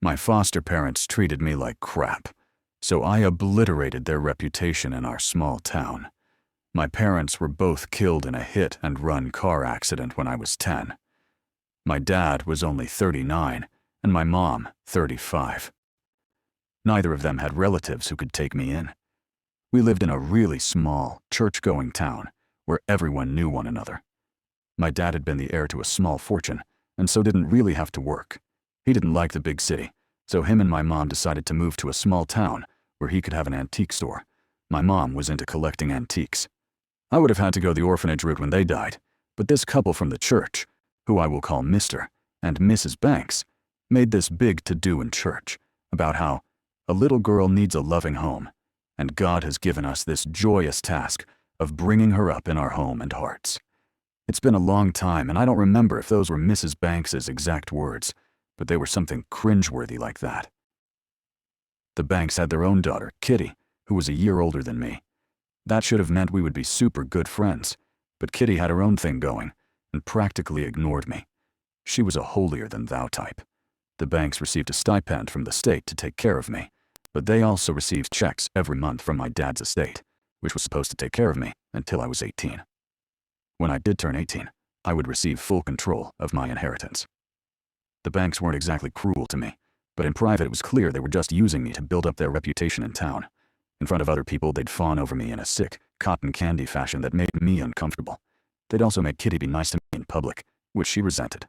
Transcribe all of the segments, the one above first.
My foster parents treated me like crap, so I obliterated their reputation in our small town. My parents were both killed in a hit-and-run car accident when I was 10. My dad was only 39, and my mom 35. Neither of them had relatives who could take me in. We lived in a really small, church-going town where everyone knew one another. My dad had been the heir to a small fortune, and so didn't really have to work. He didn't like the big city, so him and my mom decided to move to a small town where he could have an antique store. My mom was into collecting antiques. I would have had to go the orphanage route when they died, but this couple from the church, who I will call Mr. and Mrs. Banks, made this big to-do in church about how a little girl needs a loving home, and God has given us this joyous task of bringing her up in our home and hearts. It's been a long time, and I don't remember if those were Mrs. Banks's exact words, but they were something cringeworthy like that. The Banks had their own daughter, Kitty, who was a year older than me. That should have meant we would be super good friends, but Kitty had her own thing going and practically ignored me. She was a holier-than-thou type. The Banks received a stipend from the state to take care of me, but they also received checks every month from my dad's estate, which was supposed to take care of me until I was 18. When I did turn 18, I would receive full control of my inheritance. The Banks weren't exactly cruel to me, but in private it was clear they were just using me to build up their reputation in town. In front of other people, they'd fawn over me in a sick, cotton candy fashion that made me uncomfortable. They'd also make Kitty be nice to me in public, which she resented.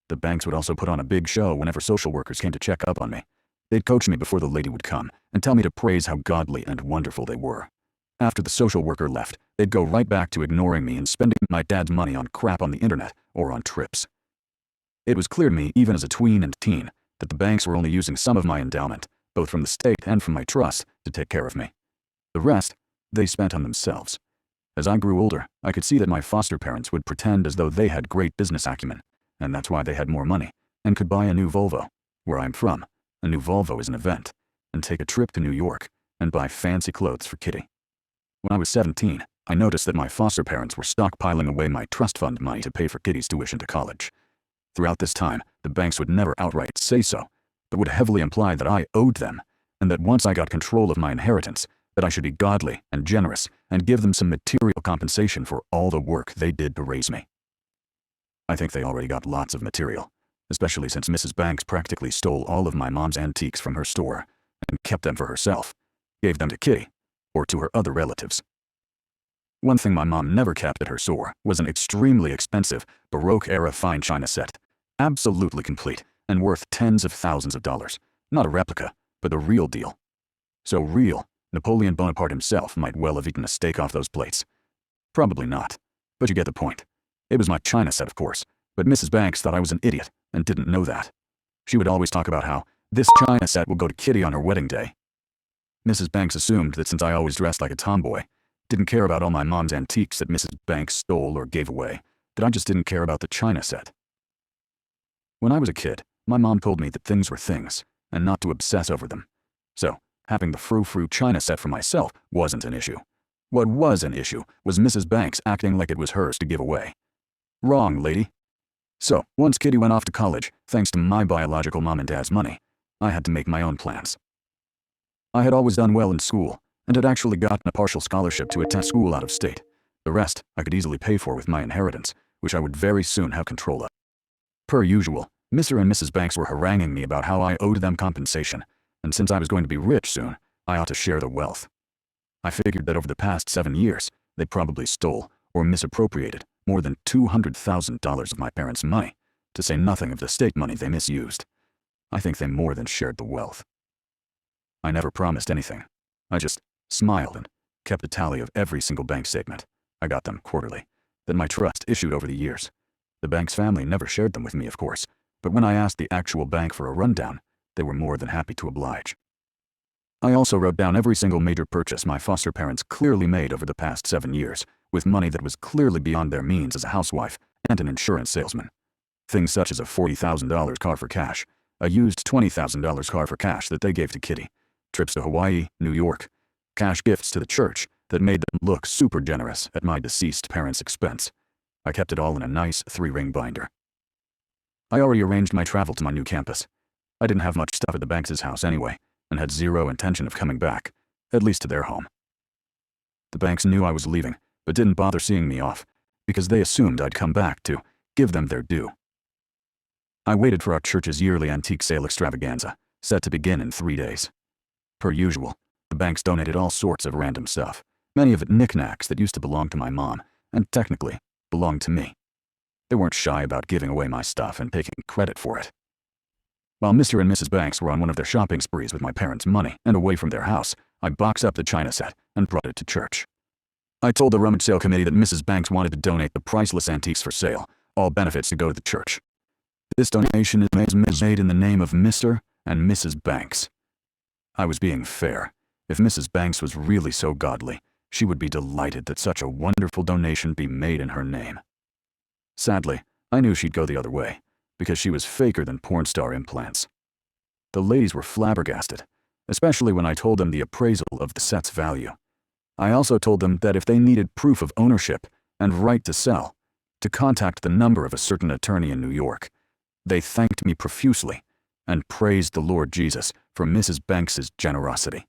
The Banks would also put on a big show whenever social workers came to check up on me. They'd coach me before the lady would come and tell me to praise how godly and wonderful they were. After the social worker left, they'd go right back to ignoring me and spending my dad's money on crap on the internet or on trips. It was clear to me, even as a tween and teen, that the Banks were only using some of my endowment, both from the state and from my trust, to take care of me. The rest, they spent on themselves. As I grew older, I could see that my foster parents would pretend as though they had great business acumen, and that's why they had more money, and could buy a new Volvo. Where I'm from, a new Volvo is an event, and take a trip to New York, and buy fancy clothes for Kitty. When I was 17, I noticed that my foster parents were stockpiling away my trust fund money to pay for Kitty's tuition to college. Throughout this time, the Banks would never outright say so, but would heavily imply that I owed them, and that once I got control of my inheritance, that I should be godly and generous and give them some material compensation for all the work they did to raise me. I think they already got lots of material, especially since Mrs. Banks practically stole all of my mom's antiques from her store and kept them for herself, gave them to Kitty, or to her other relatives. One thing my mom never kept at her store was an extremely expensive, Baroque-era fine china set, absolutely complete and worth tens of thousands of dollars. Not a replica, but the real deal. So real, Napoleon Bonaparte himself might well have eaten a steak off those plates. Probably not, but you get the point. It was my china set, of course, but Mrs. Banks thought I was an idiot and didn't know that. She would always talk about how this china set will go to Kitty on her wedding day. Mrs. Banks assumed that since I always dressed like a tomboy, didn't care about all my mom's antiques that Mrs. Banks stole or gave away, that I just didn't care about the china set. When I was a kid, my mom told me that things were things, and not to obsess over them. So, having the frou-frou china set for myself wasn't an issue. What was an issue was Mrs. Banks acting like it was hers to give away. Wrong, lady. So, once Kitty went off to college, thanks to my biological mom and dad's money, I had to make my own plans. I had always done well in school, and had actually gotten a partial scholarship to attend school out of state. The rest I could easily pay for with my inheritance, which I would very soon have control of. Per usual, Mr. and Mrs. Banks were haranguing me about how I owed them compensation, and since I was going to be rich soon, I ought to share the wealth. I figured that over the past 7 years, they probably stole or misappropriated more than $200,000 of my parents' money, to say nothing of the state money they misused. I think they more than shared the wealth. I never promised anything. I just smiled and kept a tally of every single bank statement. I got them quarterly, that my trust issued over the years. The Banks family never shared them with me, of course, but when I asked the actual bank for a rundown, they were more than happy to oblige. I also wrote down every single major purchase my foster parents clearly made over the past 7 years, with money that was clearly beyond their means as a housewife and an insurance salesman. Things such as a $40,000 car for cash, a used $20,000 car for cash that they gave to Kitty, trips to Hawaii, New York, cash gifts to the church that made them look super generous at my deceased parents' expense. I kept it all in a nice 3-ring binder. I already arranged my travel to my new campus. I didn't have much stuff at the Banks' house anyway, and had zero intention of coming back, at least to their home. The Banks knew I was leaving, but didn't bother seeing me off, because they assumed I'd come back to give them their due. I waited for our church's yearly antique sale extravaganza, set to begin in 3 days. Per usual, the Banks donated all sorts of random stuff, many of it knickknacks that used to belong to my mom, and technically belonged to me. They weren't shy about giving away my stuff and taking credit for it. While Mr. and Mrs. Banks were on one of their shopping sprees with my parents' money and away from their house, I boxed up the china set and brought it to church. I told the rummage sale committee that Mrs. Banks wanted to donate the priceless antiques for sale, all benefits to go to the church. This donation is made in the name of Mr. and Mrs. Banks. I was being fair. If Mrs. Banks was really so godly, she would be delighted that such a wonderful donation be made in her name. Sadly, I knew she'd go the other way, because she was faker than porn star implants. The ladies were flabbergasted, especially when I told them the appraisal of the set's value. I also told them that if they needed proof of ownership and right to sell, to contact the number of a certain attorney in New York. They thanked me profusely and praised the Lord Jesus for Mrs. Banks's generosity.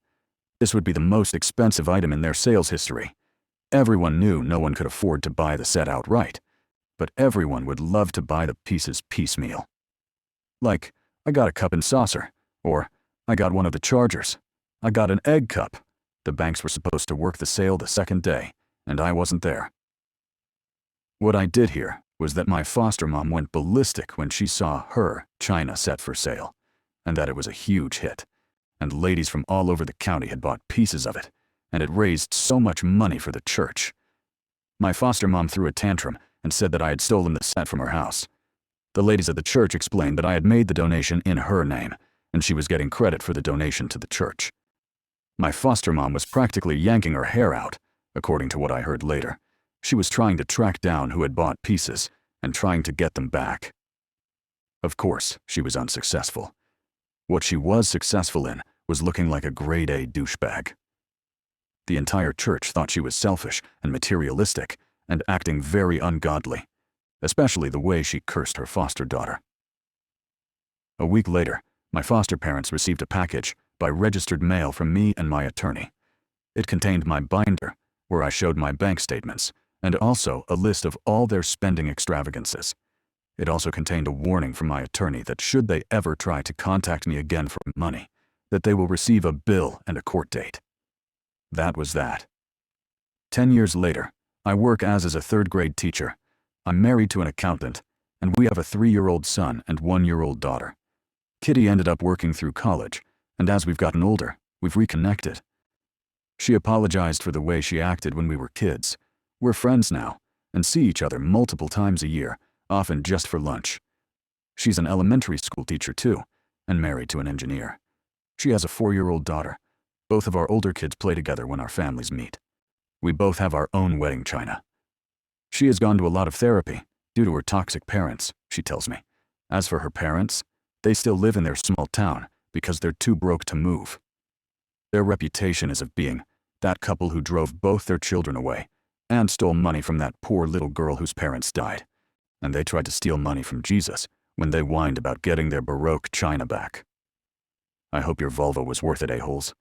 This would be the most expensive item in their sales history. Everyone knew no one could afford to buy the set outright, but everyone would love to buy the pieces piecemeal. Like, I got a cup and saucer, or I got one of the chargers. I got an egg cup. The Banks were supposed to work the sale the second day, and I wasn't there. What I did hear was that my foster mom went ballistic when she saw her china set for sale, and that it was a huge hit, and ladies from all over the county had bought pieces of it, and it raised so much money for the church. My foster mom threw a tantrum and said that I had stolen the set from her house. The ladies at the church explained that I had made the donation in her name, and she was getting credit for the donation to the church. My foster mom was practically yanking her hair out, according to what I heard later. She was trying to track down who had bought pieces and trying to get them back. Of course, she was unsuccessful. What she was successful in was looking like a grade-A douchebag. The entire church thought she was selfish and materialistic and acting very ungodly, especially the way she cursed her foster daughter. A week later, my foster parents received a package by registered mail from me and my attorney. It contained my binder, where I showed my bank statements, and also a list of all their spending extravagances. It also contained a warning from my attorney that should they ever try to contact me again for money, that they will receive a bill and a court date. That was that. 10 years later, I work as a third-grade teacher. I'm married to an accountant, and we have a 3-year-old son and 1-year-old daughter. Kitty ended up working through college, and as we've gotten older, we've reconnected. She apologized for the way she acted when we were kids. We're friends now, and see each other multiple times a year, often just for lunch. She's an elementary school teacher too, and married to an engineer. She has a 4-year-old daughter. Both of our older kids play together when our families meet. We both have our own wedding china. She has gone to a lot of therapy, due to her toxic parents, she tells me. As for her parents, they still live in their small town because they're too broke to move. Their reputation is of being that couple who drove both their children away and stole money from that poor little girl whose parents died. And they tried to steal money from Jesus when they whined about getting their Baroque china back. I hope your vulva was worth it, a-holes.